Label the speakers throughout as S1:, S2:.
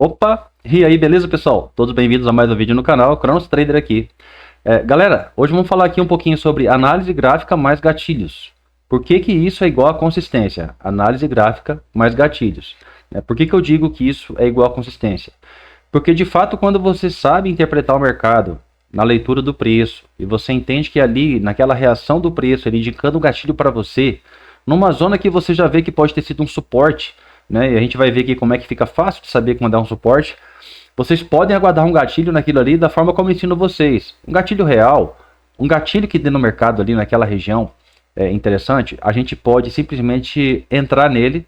S1: Opa! E aí, beleza, pessoal? Todos bem-vindos a mais um vídeo no canal, Cronos Trader aqui. Galera, hoje vamos falar aqui um pouquinho sobre análise gráfica mais gatilhos. Por que que isso é igual a consistência? Análise gráfica mais gatilhos. Por que que eu digo que isso é igual a consistência? Porque, de fato, quando você sabe interpretar o mercado na leitura do preço, e você entende que ali, naquela reação do preço, ele indicando o gatilho para você, numa zona que você já vê que pode ter sido um suporte, né? E a gente vai ver aqui como é que fica fácil de saber quando é um suporte. Vocês podem aguardar um gatilho naquilo ali da forma como eu ensino vocês. Um gatilho real, um gatilho que dê no mercado ali naquela região interessante, a gente pode simplesmente entrar nele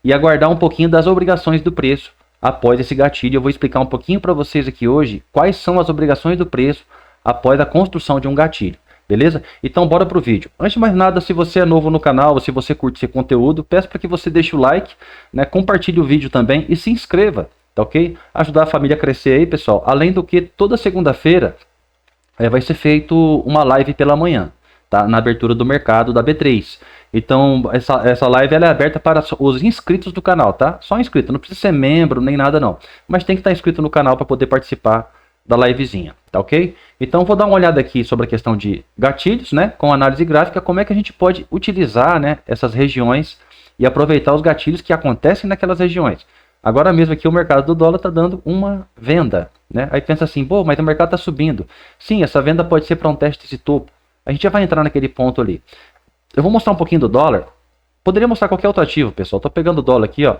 S1: e aguardar um pouquinho das obrigações do preço após esse gatilho. Eu vou explicar um pouquinho para vocês aqui hoje quais são as obrigações do preço após a construção de um gatilho. Beleza? Então bora pro vídeo. Antes de mais nada, se você é novo no canal, ou se você curte esse conteúdo, peço para que você deixe o like, né, compartilhe o vídeo também e se inscreva, tá ok? Ajudar a família a crescer aí, pessoal. Além do que, toda segunda-feira vai ser feito uma live pela manhã, tá? Na abertura do mercado da B3. Então, essa live ela é aberta para os inscritos do canal, tá? Só inscrito, não precisa ser membro nem nada não. Mas tem que estar inscrito no canal para poder participar da livezinha, tá ok? Então vou dar uma olhada aqui sobre a questão de gatilhos, né, com análise gráfica, como é que a gente pode utilizar, né, essas regiões e aproveitar os gatilhos que acontecem naquelas regiões. Agora mesmo aqui o mercado do dólar está dando uma venda, né? Aí pensa assim, pô, mas o mercado está subindo. Sim, essa venda pode ser para um teste de topo. A gente já vai entrar naquele ponto ali. Eu vou mostrar um pouquinho do dólar. Poderia mostrar qualquer outro ativo, pessoal. Tô pegando o dólar aqui, ó.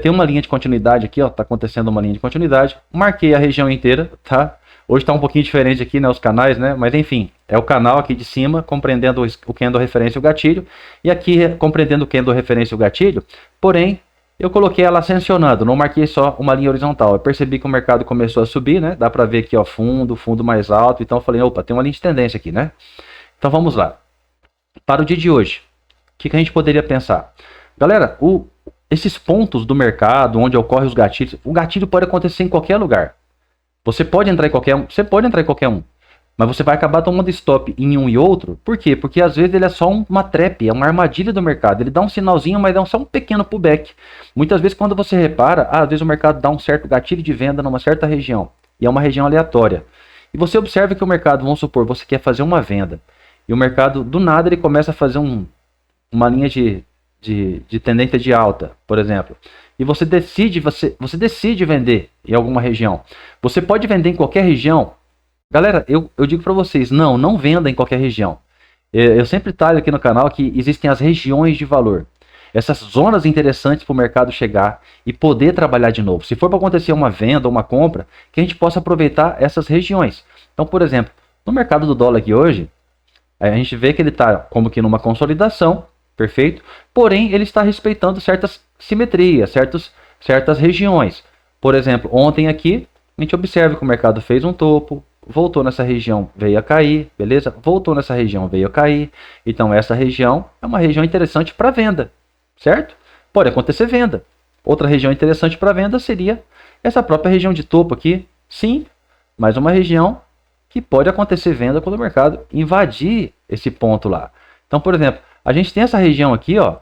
S1: Tem uma linha de continuidade aqui, ó, tá acontecendo uma linha de continuidade. Marquei a região inteira, tá? Hoje tá um pouquinho diferente aqui, né, os canais, né? Mas enfim, é o canal aqui de cima, compreendendo o candle referência e o gatilho. E aqui, compreendendo o candle referência e o gatilho. Porém, eu coloquei ela ascensionando, não marquei só uma linha horizontal. Eu percebi que o mercado começou a subir, né? Dá pra ver aqui, ó, fundo mais alto. Então eu falei, opa, tem uma linha de tendência aqui, né? Então vamos lá. Para o dia de hoje, o que a gente poderia pensar? Galera, esses pontos do mercado, onde ocorrem os gatilhos, o gatilho pode acontecer em qualquer lugar. Você pode entrar em qualquer um, mas você vai acabar tomando stop em um e outro. Por quê? Porque às vezes ele é só uma trap, é uma armadilha do mercado. Ele dá um sinalzinho, mas dá só um pequeno pullback. Muitas vezes quando você repara, às vezes o mercado dá um certo gatilho de venda numa certa região, e é uma região aleatória. E você observa que o mercado, vamos supor, você quer fazer uma venda, e o mercado, do nada, ele começa a fazer uma linha de tendência de alta, por exemplo. E você decide vender em alguma região. Você pode vender em qualquer região. Galera, eu digo para vocês, não venda em qualquer região. Eu sempre trago aqui no canal que existem as regiões de valor. Essas zonas interessantes para o mercado chegar e poder trabalhar de novo. Se for para acontecer uma venda ou uma compra, que a gente possa aproveitar essas regiões. Então, por exemplo, no mercado do dólar aqui hoje, a gente vê que ele está como que numa consolidação, perfeito? Porém, ele está respeitando certas simetrias, certas regiões. Por exemplo, ontem aqui, a gente observa que o mercado fez um topo, voltou nessa região, veio a cair, beleza? Voltou nessa região, veio a cair. Então, essa região é uma região interessante para venda, certo? Pode acontecer venda. Outra região interessante para venda seria essa própria região de topo aqui. Sim, mais uma região que pode acontecer venda quando o mercado invadir esse ponto lá. Então, por exemplo, a gente tem essa região aqui, ó,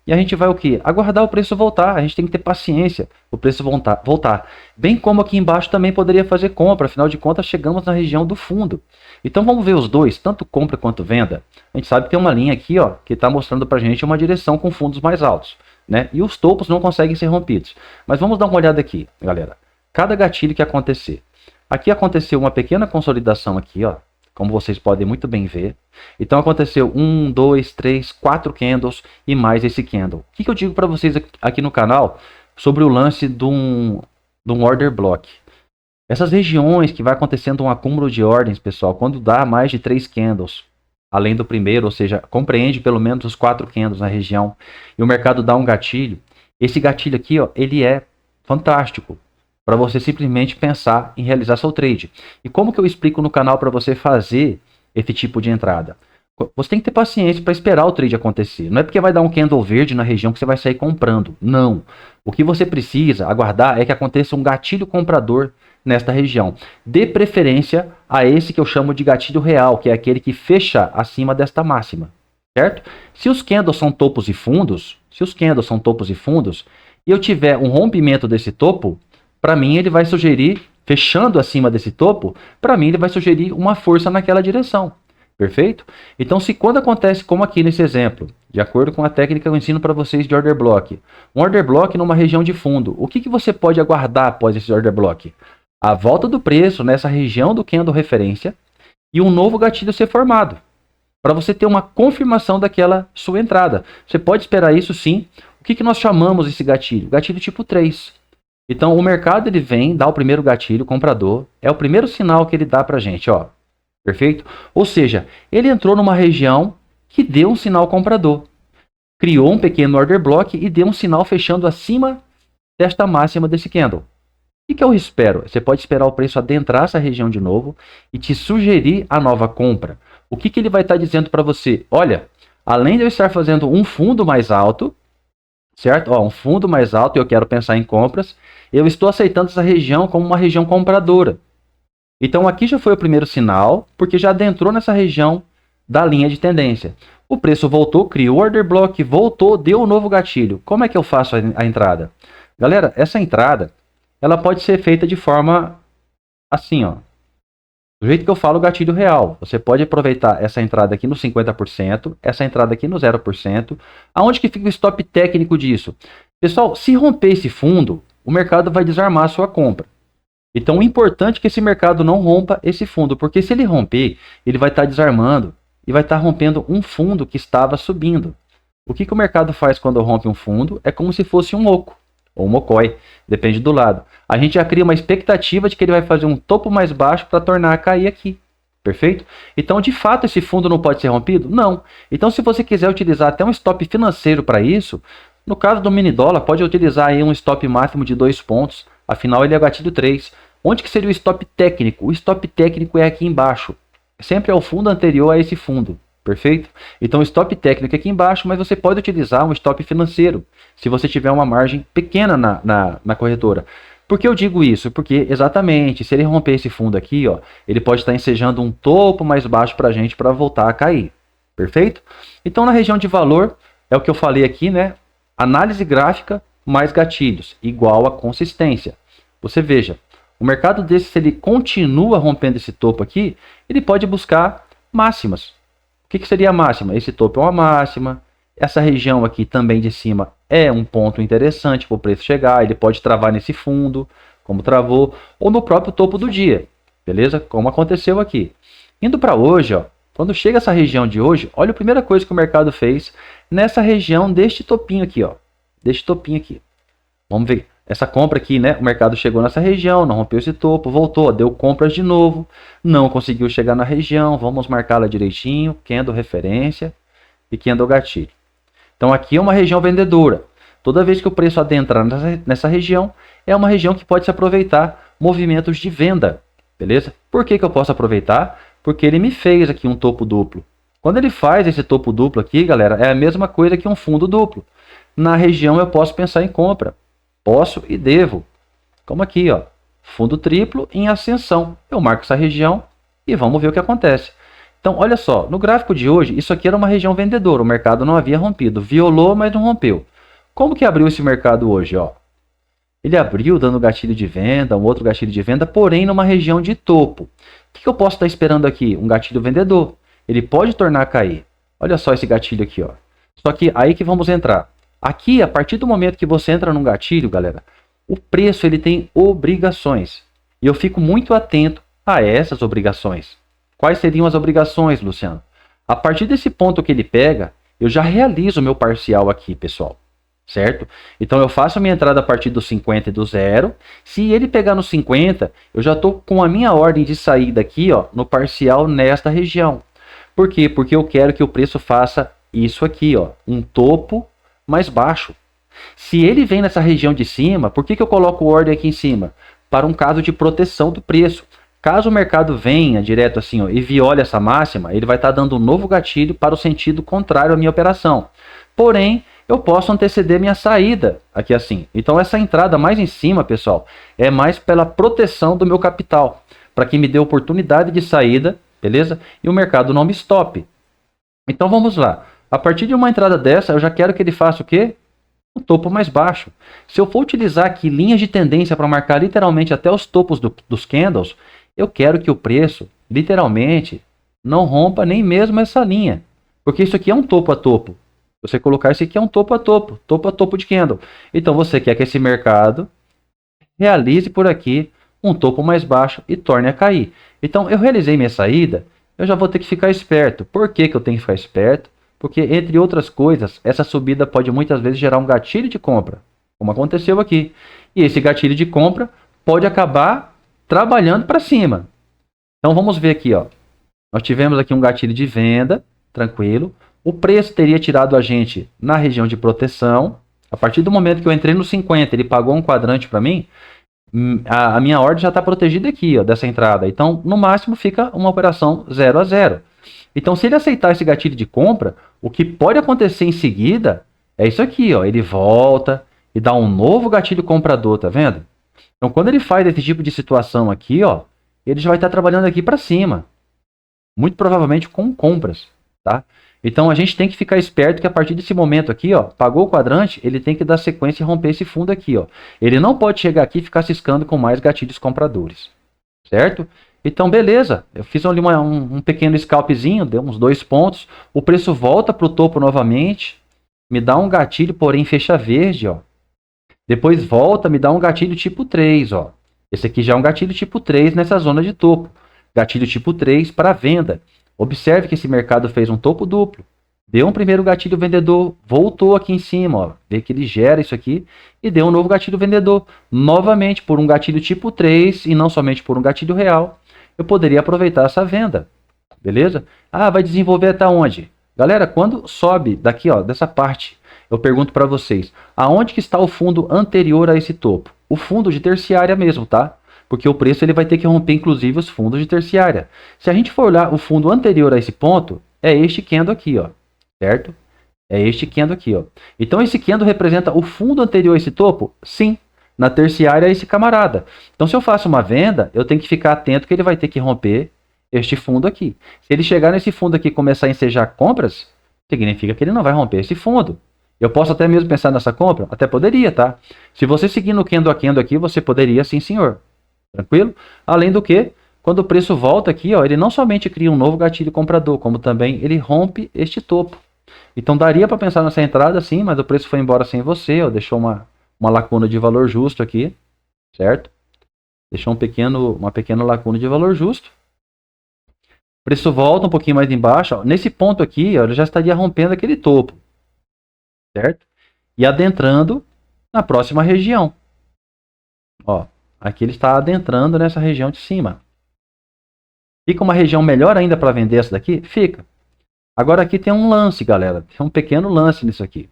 S1: e a gente vai o quê? Aguardar o preço voltar. A gente tem que ter paciência, o preço voltar. Bem como aqui embaixo também poderia fazer compra, afinal de contas chegamos na região do fundo. Então vamos ver os dois, tanto compra quanto venda. A gente sabe que tem uma linha aqui, ó, que está mostrando pra gente uma direção com fundos mais altos, né? E os topos não conseguem ser rompidos. Mas vamos dar uma olhada aqui, galera. Cada gatilho que acontecer. Aqui aconteceu uma pequena consolidação aqui, ó, como vocês podem muito bem ver. Então aconteceu 1, 2, 3, 4 candles e mais esse candle. O que eu digo para vocês aqui no canal sobre o lance de um order block? Essas regiões que vai acontecendo um acúmulo de ordens, pessoal, quando dá mais de 3 candles, além do primeiro, ou seja, compreende pelo menos os 4 candles na região, e o mercado dá um gatilho, esse gatilho aqui, ó, ele é fantástico para você simplesmente pensar em realizar seu trade. E como que eu explico no canal para você fazer esse tipo de entrada? Você tem que ter paciência para esperar o trade acontecer. Não é porque vai dar um candle verde na região que você vai sair comprando. Não. O que você precisa aguardar é que aconteça um gatilho comprador nesta região. Dê preferência a esse que eu chamo de gatilho real, que é aquele que fecha acima desta máxima. Certo? Se os candles são topos e fundos, e eu tiver um rompimento desse topo, para mim ele vai sugerir, fechando acima desse topo, para mim ele vai sugerir uma força naquela direção. Perfeito? Então, se quando acontece como aqui nesse exemplo, de acordo com a técnica que eu ensino para vocês de order block, um order block numa região de fundo, o que você pode aguardar após esse order block? A volta do preço nessa região do candle referência e um novo gatilho ser formado, para você ter uma confirmação daquela sua entrada. Você pode esperar isso sim. O que nós chamamos esse gatilho? Gatilho tipo 3. Então, o mercado ele vem, dá o primeiro gatilho, comprador, é o primeiro sinal que ele dá para a gente, ó. Perfeito? Ou seja, ele entrou numa região que deu um sinal comprador. Criou um pequeno order block e deu um sinal fechando acima desta máxima desse candle. O que eu espero? Você pode esperar o preço adentrar essa região de novo e te sugerir a nova compra. O que ele vai estar dizendo para você? Olha, além de eu estar fazendo um fundo mais alto, certo? Ó, um fundo mais alto e eu quero pensar em compras, eu estou aceitando essa região como uma região compradora. Então aqui já foi o primeiro sinal, porque já adentrou nessa região da linha de tendência. O preço voltou, criou o order block, voltou, deu um novo gatilho. Como é que eu faço a entrada? Galera, essa entrada, ela pode ser feita de forma assim, ó. Do jeito que eu falo, gatilho real. Você pode aproveitar essa entrada aqui no 50%, essa entrada aqui no 0%. Aonde que fica o stop técnico disso? Pessoal, se romper esse fundo, o mercado vai desarmar a sua compra. Então, o importante é que esse mercado não rompa esse fundo, porque se ele romper, ele vai estar desarmando e vai estar rompendo um fundo que estava subindo. O que o mercado faz quando rompe um fundo? É como se fosse um oco, ou um mocói, depende do lado. A gente já cria uma expectativa de que ele vai fazer um topo mais baixo para tornar a cair aqui. Perfeito? Então, de fato, esse fundo não pode ser rompido? Não. Então, se você quiser utilizar até um stop financeiro para isso, no caso do mini dólar, pode utilizar aí um stop máximo de 2 pontos. Afinal, ele é gatilho 3. Onde que seria o stop técnico? O stop técnico é aqui embaixo. Sempre é o fundo anterior a esse fundo. Perfeito? Então, o stop técnico é aqui embaixo, mas você pode utilizar um stop financeiro, se você tiver uma margem pequena na corretora. Por que eu digo isso? Porque, exatamente, se ele romper esse fundo aqui, ó, ele pode estar ensejando um topo mais baixo para a gente para voltar a cair. Perfeito? Então, na região de valor, é o que eu falei aqui, né? Análise gráfica mais gatilhos, igual a consistência. Você veja, o mercado desse, se ele continua rompendo esse topo aqui, ele pode buscar máximas. O que seria a máxima? Esse topo é uma máxima. Essa região aqui também de cima é um ponto interessante para o preço chegar. Ele pode travar nesse fundo, como travou, ou no próprio topo do dia. Beleza? Como aconteceu aqui. Indo para hoje, ó, quando chega essa região de hoje, olha a primeira coisa que o mercado fez nessa região deste topinho aqui, ó. Deste topinho aqui. Vamos ver. Essa compra aqui, né? O mercado chegou nessa região, não rompeu esse topo, voltou, deu compras de novo, não conseguiu chegar na região. Vamos marcá-la direitinho, candle referência e candle gatilho. Então aqui é uma região vendedora. Toda vez que o preço adentrar nessa região, é uma região que pode se aproveitar movimentos de venda. Beleza? Por que eu posso aproveitar? Porque ele me fez aqui um topo duplo. Quando ele faz esse topo duplo aqui, galera, é a mesma coisa que um fundo duplo. Na região eu posso pensar em compra. Posso e devo. Como aqui, ó. Fundo triplo em ascensão. Eu marco essa região e vamos ver o que acontece. Então, olha só. No gráfico de hoje, isso aqui era uma região vendedora. O mercado não havia rompido. Violou, mas não rompeu. Como que abriu esse mercado hoje, ó? Ele abriu dando gatilho de venda, um outro gatilho de venda, porém numa região de topo. O que eu posso estar esperando aqui? Um gatilho vendedor. Ele pode tornar a cair. Olha só esse gatilho aqui, ó. Só que aí que vamos entrar. Aqui, a partir do momento que você entra num gatilho, galera, o preço ele tem obrigações. E eu fico muito atento a essas obrigações. Quais seriam as obrigações, Luciano? A partir desse ponto que ele pega, eu já realizo o meu parcial aqui, pessoal. Certo? Então eu faço a minha entrada a partir do 50 e do 0. Se ele pegar no 50, eu já estou com a minha ordem de saída aqui, ó, no parcial nesta região. Por quê? Porque eu quero que o preço faça isso aqui, ó, um topo mais baixo. Se ele vem nessa região de cima, por que eu coloco ordem aqui em cima? Para um caso de proteção do preço. Caso o mercado venha direto assim, ó, e viole essa máxima, ele vai estar dando um novo gatilho para o sentido contrário à minha operação. Porém, eu posso anteceder minha saída aqui assim. Então essa entrada mais em cima, pessoal, é mais pela proteção do meu capital, para que me dê oportunidade de saída, beleza? E o mercado não me stope. Então vamos lá. A partir de uma entrada dessa, eu já quero que ele faça o quê? Um o topo mais baixo. Se eu for utilizar aqui linhas de tendência para marcar literalmente até os topos dos candles, eu quero que o preço, literalmente, não rompa nem mesmo essa linha. Porque isso aqui é um topo a topo. Você colocar isso aqui é um topo a topo de candle. Então você quer que esse mercado realize por aqui um topo mais baixo e torne a cair. Então eu realizei minha saída, eu já vou ter que ficar esperto. Por que que eu tenho que ficar esperto? Porque, entre outras coisas, essa subida pode muitas vezes gerar um gatilho de compra, como aconteceu aqui. E esse gatilho de compra pode acabar trabalhando para cima. Então vamos ver aqui, ó. Nós tivemos aqui um gatilho de venda, tranquilo. O preço teria tirado a gente na região de proteção. A partir do momento que eu entrei no 50, ele pagou um quadrante para mim, a minha ordem já está protegida aqui, ó, dessa entrada. Então, no máximo, fica uma operação 0 a 0. Então, se ele aceitar esse gatilho de compra, o que pode acontecer em seguida é isso aqui, ó. Ele volta e dá um novo gatilho comprador, tá vendo? Então, quando ele faz esse tipo de situação aqui, ó, ele já vai estar trabalhando aqui para cima. Muito provavelmente com compras, tá? Então, a gente tem que ficar esperto que a partir desse momento aqui, ó, pagou o quadrante, ele tem que dar sequência e romper esse fundo aqui, ó. Ele não pode chegar aqui e ficar ciscando com mais gatilhos compradores, certo? Então, beleza, eu fiz ali um pequeno scalpzinho, deu uns 2 pontos, o preço volta para o topo novamente, me dá um gatilho, porém fecha verde, ó. Depois volta, me dá um gatilho tipo 3, ó. Esse aqui já é um gatilho tipo 3 nessa zona de topo. Gatilho tipo 3 para venda. Observe que esse mercado fez um topo duplo. Deu um primeiro gatilho vendedor, voltou aqui em cima, ó. Vê que ele gera isso aqui e deu um novo gatilho vendedor. Novamente por um gatilho tipo 3 e não somente por um gatilho real. Eu poderia aproveitar essa venda, beleza? Ah, vai desenvolver até onde? Galera, quando sobe daqui, ó, dessa parte, eu pergunto para vocês, aonde que está o fundo anterior a esse topo? O fundo de terciária mesmo, tá? Porque o preço ele vai ter que romper, inclusive, os fundos de terciária. Se a gente for olhar o fundo anterior a esse ponto, é este candle aqui, ó, certo? É este candle aqui, ó. Então, esse candle representa o fundo anterior a esse topo? Sim. Na terciária é esse camarada. Então, se eu faço uma venda, eu tenho que ficar atento que ele vai ter que romper este fundo aqui. Se ele chegar nesse fundo aqui e começar a ensejar compras, significa que ele não vai romper esse fundo. Eu posso até mesmo pensar nessa compra? Até poderia, tá? Se você seguir no candle a candle aqui, você poderia sim, senhor. Tranquilo? Além do que, quando o preço volta aqui, ó, ele não somente cria um novo gatilho comprador, como também ele rompe este topo. Então, daria para pensar nessa entrada sim, mas o preço foi embora sem você, ó, deixou uma lacuna de valor justo aqui, certo? Deixou uma pequena lacuna de valor justo. O preço volta um pouquinho mais embaixo. Ó. Nesse ponto aqui, ó, ele já estaria rompendo aquele topo, certo? E adentrando na próxima região. Ó, aqui ele está adentrando nessa região de cima. Fica uma região melhor ainda para vender essa daqui? Fica. Agora aqui tem um lance, galera. Tem um pequeno lance nisso aqui.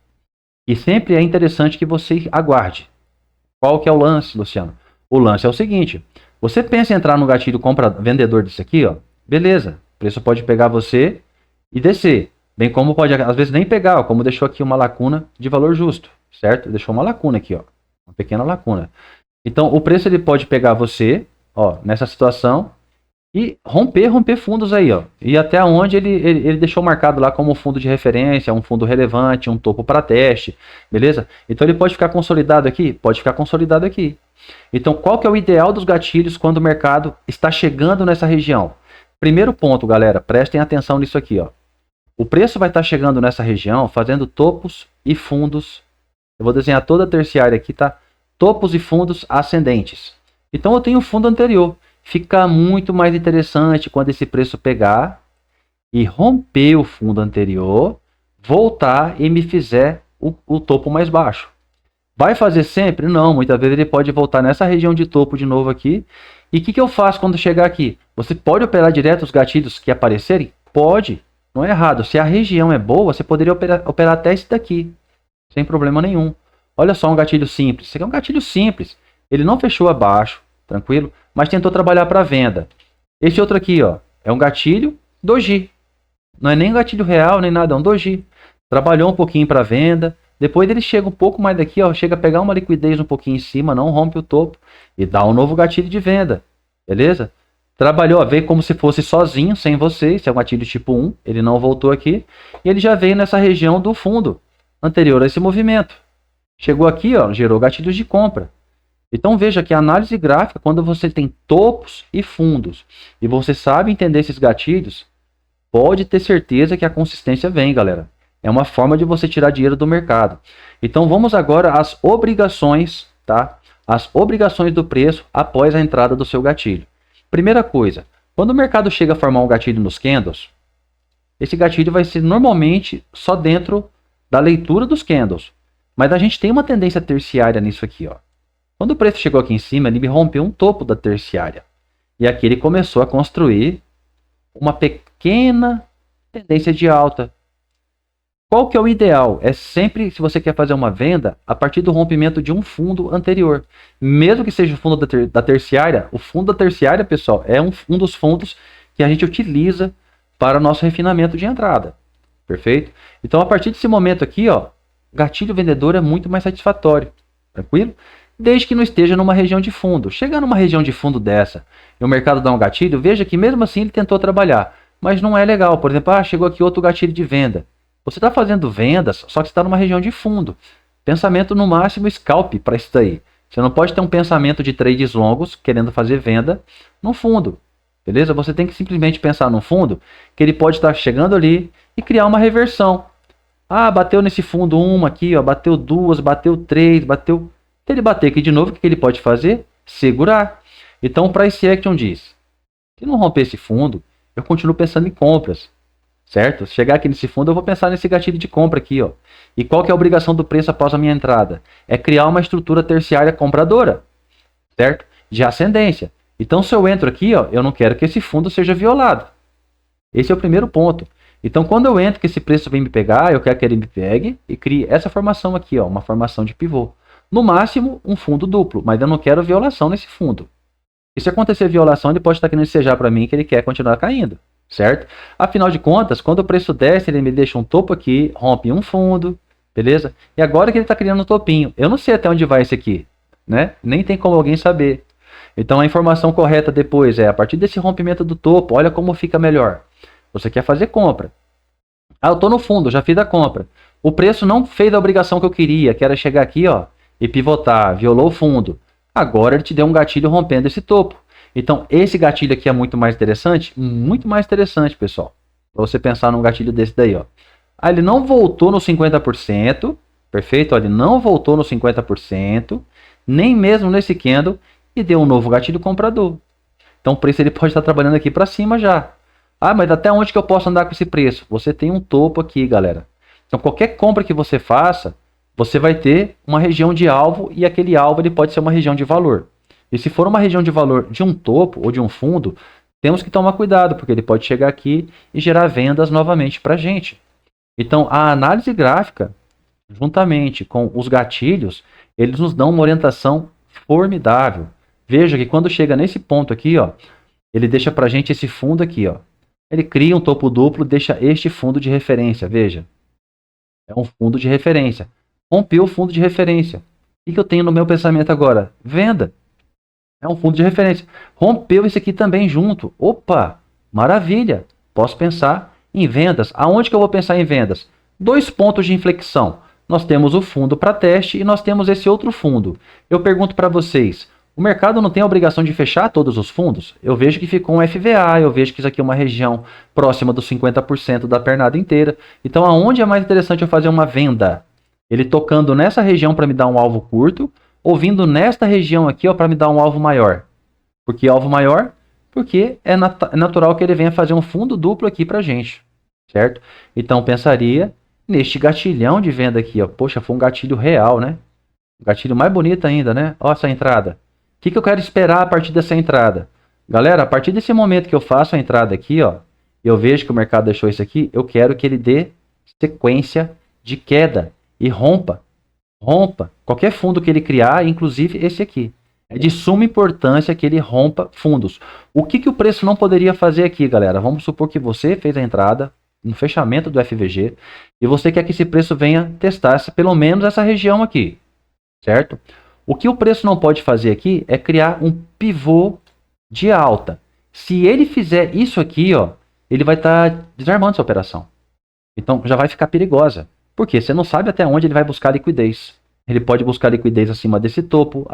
S1: E sempre é interessante que você aguarde. Qual que é o lance, Luciano? O lance é o seguinte. Você pensa em entrar no gatilho vendedor disso aqui, ó. Beleza. O preço pode pegar você e descer. Bem como pode, às vezes, nem pegar, ó, como deixou aqui uma lacuna de valor justo. Certo? Deixou uma lacuna aqui, ó. Uma pequena lacuna. Então, o preço ele pode pegar você, ó, nessa situação e romper fundos aí, ó. E até onde ele deixou marcado lá como fundo de referência, um fundo relevante, um topo para teste, beleza? Então ele pode ficar consolidado aqui? Pode ficar consolidado aqui. Então qual que é o ideal dos gatilhos quando o mercado está chegando nessa região? Primeiro ponto, galera, prestem atenção nisso aqui, ó. O preço vai estar chegando nessa região fazendo topos e fundos. Eu vou desenhar toda a terciária aqui, tá? Topos e fundos ascendentes. Então eu tenho o fundo anterior. Fica muito mais interessante quando esse preço pegar e romper o fundo anterior, voltar e me fizer o topo mais baixo. Vai fazer sempre? Não, muitas vezes ele pode voltar nessa região de topo de novo aqui. E o que eu faço quando chegar aqui? Você pode operar direto os gatilhos que aparecerem? Pode, não é errado. Se a região é boa, você poderia operar até esse daqui, sem problema nenhum. Olha só um gatilho simples. Esse aqui é um gatilho simples. Ele não fechou abaixo, tranquilo? Mas tentou trabalhar para venda. Esse outro aqui, ó, é um gatilho doji. Não é nem gatilho real, nem nada, é um doji. Trabalhou um pouquinho para venda. Depois ele chega um pouco mais daqui, ó, chega a pegar uma liquidez um pouquinho em cima, não rompe o topo e dá um novo gatilho de venda. Beleza? Trabalhou, ó, veio como se fosse sozinho, sem você. Esse é um gatilho tipo 1, ele não voltou aqui. E ele já veio nessa região do fundo anterior a esse movimento. Chegou aqui, ó, gerou gatilhos de compra. Então veja que a análise gráfica, quando você tem topos e fundos, e você sabe entender esses gatilhos, pode ter certeza que a consistência vem, galera. É uma forma de você tirar dinheiro do mercado. Então vamos agora às obrigações, tá? As obrigações do preço após a entrada do seu gatilho. Primeira coisa, quando o mercado chega a formar um gatilho nos candles, esse gatilho vai ser normalmente só dentro da leitura dos candles. Mas a gente tem uma tendência terciária nisso aqui, ó. Quando o preço chegou aqui em cima, ele rompeu um topo da terciária. E aqui ele começou a construir uma pequena tendência de alta. Qual que é o ideal? É sempre, se você quer fazer uma venda, a partir do rompimento de um fundo anterior. Mesmo que seja o fundo da terciária, o fundo da terciária, pessoal, é um dos fundos que a gente utiliza para o nosso refinamento de entrada. Perfeito? Então, a partir desse momento aqui, ó, gatilho vendedor é muito mais satisfatório. Tranquilo? Desde que não esteja numa região de fundo. Chegar numa região de fundo dessa e o mercado dá um gatilho, veja que mesmo assim ele tentou trabalhar. Mas não é legal. Por exemplo, chegou aqui outro gatilho de venda. Você está fazendo vendas, só que está numa região de fundo. Pensamento no máximo scalp para isso daí. Você não pode ter um pensamento de trades longos querendo fazer venda no fundo. Beleza? Você tem que simplesmente pensar no fundo que ele pode estar chegando ali e criar uma reversão. Bateu nesse fundo uma aqui, ó, bateu duas, bateu três, bateu... Se ele bater aqui de novo, o que ele pode fazer? Segurar. Então o Price Action diz, se não romper esse fundo, eu continuo pensando em compras. Certo? Se chegar aqui nesse fundo, eu vou pensar nesse gatilho de compra aqui, ó. E qual que é a obrigação do preço após a minha entrada? É criar uma estrutura terciária compradora, certo? De ascendência. Então, se eu entro aqui, ó, eu não quero que esse fundo seja violado. Esse é o primeiro ponto. Então, quando eu entro que esse preço vem me pegar, eu quero que ele me pegue e crie essa formação aqui, ó, uma formação de pivô. No máximo, um fundo duplo, mas eu não quero violação nesse fundo. E se acontecer violação, ele pode estar querendo ensejar para mim que ele quer continuar caindo. Certo? Afinal de contas, quando o preço desce, ele me deixa um topo aqui, rompe um fundo, beleza? E agora que ele está criando um topinho, eu não sei até onde vai esse aqui, né? Nem tem como alguém saber. Então a informação correta depois é, a partir desse rompimento do topo, olha como fica melhor. Você quer fazer compra. Eu estou no fundo, já fiz a compra. O preço não fez a obrigação que eu queria, que era chegar aqui, ó, e pivotar, violou o fundo. Agora ele te deu um gatilho rompendo esse topo. Então, esse gatilho aqui é muito mais interessante, pessoal. Para você pensar num gatilho desse daí, ó. Ele não voltou no 50%, perfeito? Ele não voltou no 50%, nem mesmo nesse candle, e deu um novo gatilho comprador. Então, o preço ele pode estar trabalhando aqui para cima já. Mas até onde que eu posso andar com esse preço? Você tem um topo aqui, galera. Então, qualquer compra que você faça, você vai ter uma região de alvo, e aquele alvo ele pode ser uma região de valor. E se for uma região de valor de um topo ou de um fundo, temos que tomar cuidado, porque ele pode chegar aqui e gerar vendas novamente para a gente. Então, a análise gráfica, juntamente com os gatilhos, eles nos dão uma orientação formidável. Veja que quando chega nesse ponto aqui, ó, ele deixa para a gente esse fundo aqui, ó. Ele cria um topo duplo, deixa este fundo de referência, veja. É um fundo de referência. Rompeu o fundo de referência. O que eu tenho no meu pensamento agora? Venda. É um fundo de referência. Rompeu esse aqui também junto. Opa, maravilha. Posso pensar em vendas. Aonde que eu vou pensar em vendas? 2 pontos de inflexão. Nós temos o fundo para teste e nós temos esse outro fundo. Eu pergunto para vocês, o mercado não tem a obrigação de fechar todos os fundos? Eu vejo que ficou um FVA, eu vejo que isso aqui é uma região próxima dos 50% da pernada inteira. Então, aonde é mais interessante eu fazer uma venda? Ele tocando nessa região para me dar um alvo curto, ou vindo nesta região aqui para me dar um alvo maior. Por que alvo maior? Porque é natural que ele venha fazer um fundo duplo aqui para a gente. Certo? Então, pensaria neste gatilhão de venda aqui. Ó. Poxa, foi um gatilho real, né? Um gatilho mais bonito ainda, né? Olha essa entrada. O que eu quero esperar a partir dessa entrada? Galera, a partir desse momento que eu faço a entrada aqui, ó, eu vejo que o mercado deixou isso aqui, eu quero que ele dê sequência de queda e rompa. Rompa qualquer fundo que ele criar, inclusive esse aqui. É de suma importância que ele rompa fundos. O que o preço não poderia fazer aqui, galera? Vamos supor que você fez a entrada no fechamento do FVG e você quer que esse preço venha testar pelo menos essa região aqui, certo? O que o preço não pode fazer aqui é criar um pivô de alta. Se ele fizer isso aqui, ó, ele vai estar desarmando essa operação. Então já vai ficar perigosa. Porque você não sabe até onde ele vai buscar liquidez. ele pode buscar liquidez acima desse topo,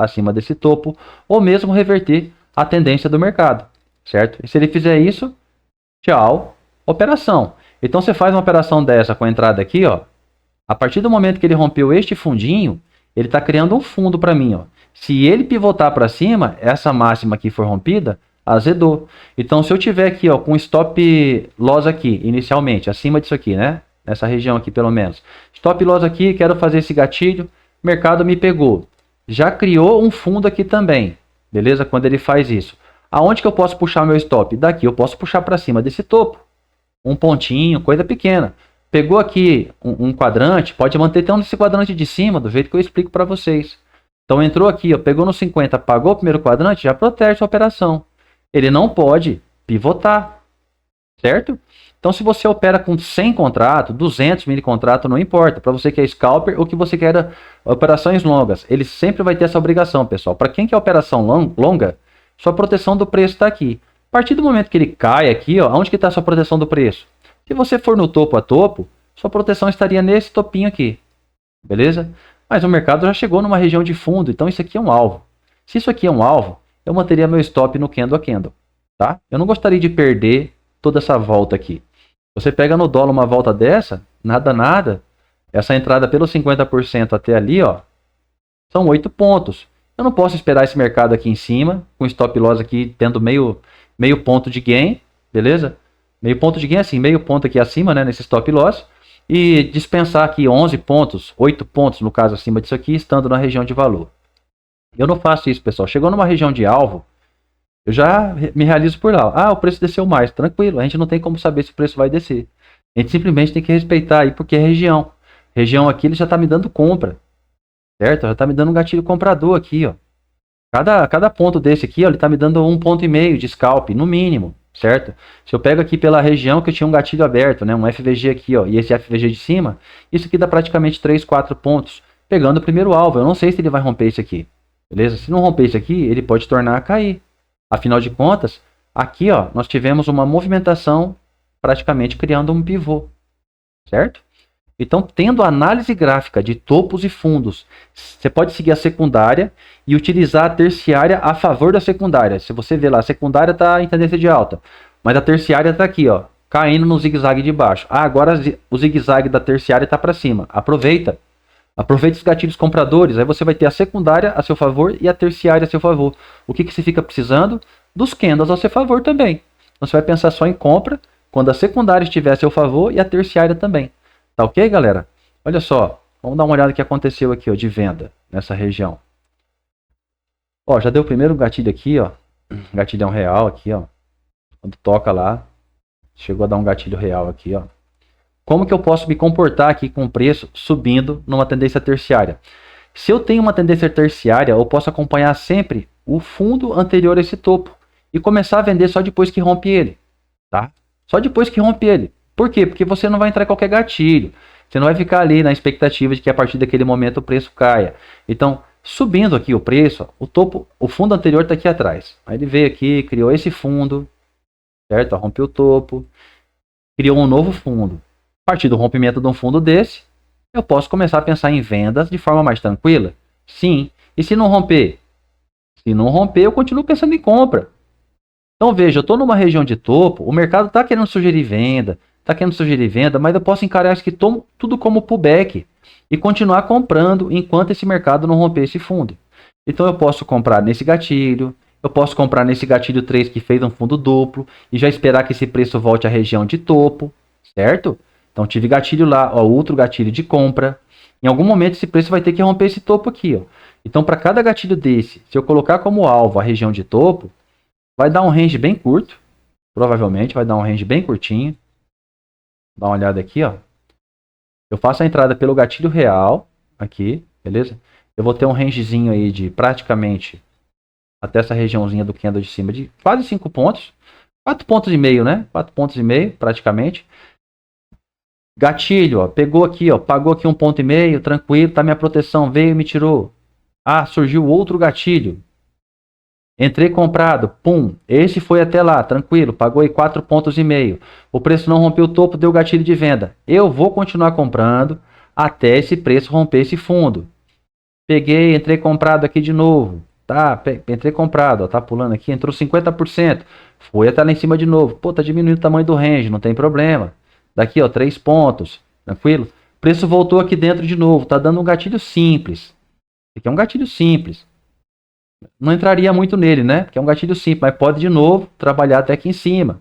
S1: ou mesmo reverter a tendência do mercado, certo? E se ele fizer isso, tchau, operação. Então você faz uma operação dessa com a entrada aqui, ó. A partir do momento que ele rompeu este fundinho, ele está criando um fundo para mim, ó. Se ele pivotar para cima, essa máxima aqui for rompida, azedou. Então se eu tiver aqui, ó, com stop loss aqui, inicialmente, acima disso aqui, né? Nessa região aqui pelo menos. Stop loss aqui, quero fazer esse gatilho, mercado me pegou. Já criou um fundo aqui também, beleza? Quando ele faz isso. Aonde que eu posso puxar meu stop? Daqui eu posso puxar para cima desse topo. Um pontinho, coisa pequena. Pegou aqui um quadrante, pode manter até nesse quadrante de cima, do jeito que eu explico para vocês. Então entrou aqui, ó, pegou no 50, pagou o primeiro quadrante, já protege a operação. Ele não pode pivotar, certo? Então se você opera com 100 contratos, 200 mini contratos, não importa. Para você que é scalper ou que você quer operações longas, ele sempre vai ter essa obrigação, pessoal. Para quem quer operação longa, sua proteção do preço está aqui. A partir do momento que ele cai aqui, ó, onde que está a sua proteção do preço? Se você for no topo a topo, sua proteção estaria nesse topinho aqui, beleza? Mas o mercado já chegou numa região de fundo, então isso aqui é um alvo. Se isso aqui é um alvo, eu manteria meu stop no candle a candle, tá? Eu não gostaria de perder toda essa volta aqui. Você pega no dólar uma volta dessa, nada, essa entrada pelo 50% até ali, ó, são 8 pontos. Eu não posso esperar esse mercado aqui em cima, com stop loss aqui tendo meio ponto de gain, beleza? Meio ponto de gain assim, meio ponto aqui acima, né, nesse stop loss, e dispensar aqui 11 pontos, 8 pontos no caso acima disso aqui, estando na região de valor. Eu não faço isso, pessoal. Chegou numa região de alvo, eu já me realizo por lá. Ah, o preço desceu mais, tranquilo, a gente não tem como saber se o preço vai descer. A gente simplesmente tem que respeitar aí, porque é região. Região aqui ele já está me dando compra, certo? Já está me dando um gatilho comprador aqui, ó. Cada ponto desse aqui, ó, ele está me dando 1,5 ponto de scalp, no mínimo, certo? Se eu pego aqui pela região que eu tinha um gatilho aberto, né, um FVG aqui, ó, e esse FVG de cima, isso aqui dá praticamente 3, 4 pontos, pegando o primeiro alvo. Eu não sei se ele vai romper isso aqui, beleza? Se não romper isso aqui, ele pode tornar a cair. Afinal de contas, aqui, ó, nós tivemos uma movimentação praticamente criando um pivô, certo? Então, tendo análise gráfica de topos e fundos, você pode seguir a secundária e utilizar a terciária a favor da secundária. Se você ver lá, a secundária está em tendência de alta, mas a terciária está aqui, ó, caindo no zigue-zague de baixo. Ah, agora o zigue-zague da terciária está para cima. Aproveita. Aproveita os gatilhos compradores, aí você vai ter a secundária a seu favor e a terciária a seu favor. O que você fica precisando? Dos candles a seu favor também. Então você vai pensar só em compra quando a secundária estiver a seu favor e a terciária também. Tá ok, galera? Olha só, vamos dar uma olhada no que aconteceu aqui, ó, de venda nessa região. Ó, já deu o primeiro gatilho aqui, ó, gatilhão real aqui, ó. Quando toca lá, chegou a dar um gatilho real aqui, ó. Como que eu posso me comportar aqui com o preço subindo numa tendência terciária? Se eu tenho uma tendência terciária, eu posso acompanhar sempre o fundo anterior a esse topo e começar a vender só depois que rompe ele, tá? Só depois que rompe ele. Por quê? Porque você não vai entrar em qualquer gatilho. Você não vai ficar ali na expectativa de que a partir daquele momento o preço caia. Então, subindo aqui o preço, ó, o topo, o fundo anterior está aqui atrás. Aí ele veio aqui, criou esse fundo, certo? Ó, rompeu o topo, criou um novo fundo. A partir do rompimento de um fundo desse, eu posso começar a pensar em vendas de forma mais tranquila? Sim. E se não romper? Se não romper, eu continuo pensando em compra. Então veja, eu estou numa região de topo, o mercado está querendo sugerir venda, mas eu posso encarar isso aqui tudo como pullback e continuar comprando enquanto esse mercado não romper esse fundo. Então eu posso comprar nesse gatilho, eu posso comprar nesse gatilho 3 que fez um fundo duplo e já esperar que esse preço volte à região de topo, certo? Então tive gatilho lá, ó, outro gatilho de compra. Em algum momento esse preço vai ter que romper esse topo aqui, ó. Então para cada gatilho desse, se eu colocar como alvo a região de topo, vai dar um range bem curto, provavelmente vai dar um range bem curtinho. Dá uma olhada aqui, ó. Eu faço a entrada pelo gatilho real, aqui, beleza? Eu vou ter um rangezinho aí de praticamente até essa regiãozinha do candle de cima de quase 5 pontos. 4 pontos e meio, né? 4 pontos e meio, praticamente. Gatilho, ó, pegou aqui, ó, pagou aqui 1,5 ponto, tranquilo, tá minha proteção, veio e me tirou. Ah, surgiu outro gatilho. Entrei comprado, pum, esse foi até lá, tranquilo, pagou aí 4,5 pontos. O preço não rompeu o topo, deu gatilho de venda. Eu vou continuar comprando até esse preço romper esse fundo. Peguei, entrei comprado aqui de novo. Tá, entrei comprado, ó, tá pulando aqui, entrou 50%. Foi até lá em cima de novo. Pô, tá diminuindo o tamanho do range, não tem problema. Daqui, ó, 3 pontos. Tranquilo? Preço voltou aqui dentro de novo. Tá dando um gatilho simples. Aqui é um gatilho simples. Não entraria muito nele, né? Porque é um gatilho simples, mas pode de novo trabalhar até aqui em cima.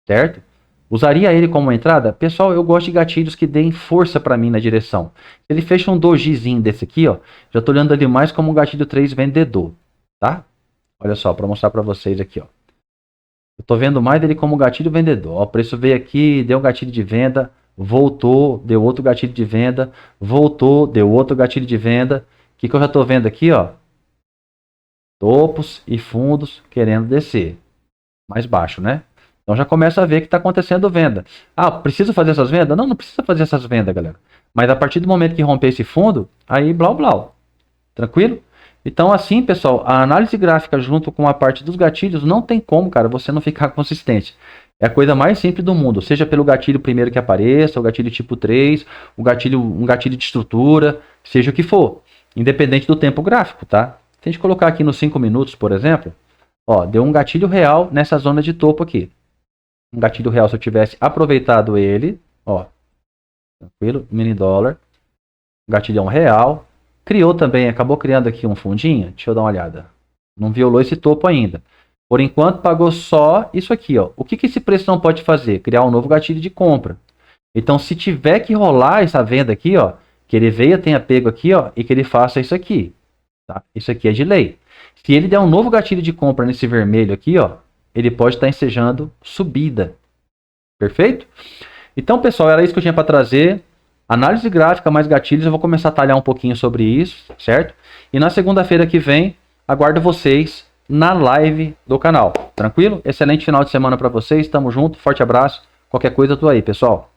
S1: Certo? Usaria ele como entrada? Pessoal, eu gosto de gatilhos que deem força para mim na direção. Se ele fecha um dojizinho desse aqui, ó, já estou olhando ali mais como um gatilho 3 vendedor, tá? Olha só, para mostrar para vocês aqui, ó. Eu estou vendo mais dele como gatilho vendedor. Ó, o preço veio aqui, deu um gatilho de venda, voltou, deu outro gatilho de venda, voltou, deu outro gatilho de venda. O que eu já estou vendo aqui, ó? Topos e fundos querendo descer. Mais baixo, né? Então já começa a ver que está acontecendo venda. Ah, preciso fazer essas vendas? Não, não precisa fazer essas vendas, galera. Mas a partir do momento que romper esse fundo, aí blá blá. Tranquilo? Então assim, pessoal, a análise gráfica junto com a parte dos gatilhos, não tem como, cara, você não ficar consistente. É a coisa mais simples do mundo, seja pelo gatilho primeiro que apareça, o gatilho tipo 3, um gatilho de estrutura, seja o que for, independente do tempo gráfico, tá? Se a gente colocar aqui nos 5 minutos, por exemplo, ó, deu um gatilho real nessa zona de topo aqui. Um gatilho real se eu tivesse aproveitado ele, ó, tranquilo, mini dólar, gatilhão real, criou também, acabou criando aqui um fundinho, deixa eu dar uma olhada, não violou esse topo ainda, por enquanto pagou só isso aqui, ó. O que esse preço não pode fazer? Criar um novo gatilho de compra. Então se tiver que rolar essa venda aqui, ó, que ele veio, tenha pego aqui, ó, e que ele faça isso aqui, tá? Isso aqui é de lei. Se ele der um novo gatilho de compra nesse vermelho aqui, ó, ele pode estar ensejando subida. Perfeito? Então, pessoal, era isso que eu tinha para trazer. Análise gráfica mais gatilhos, eu vou começar a talhar um pouquinho sobre isso, certo? E na segunda-feira que vem, aguardo vocês na live do canal. Tranquilo? Excelente final de semana para vocês. Tamo junto, forte abraço. Qualquer coisa, eu tô aí, pessoal.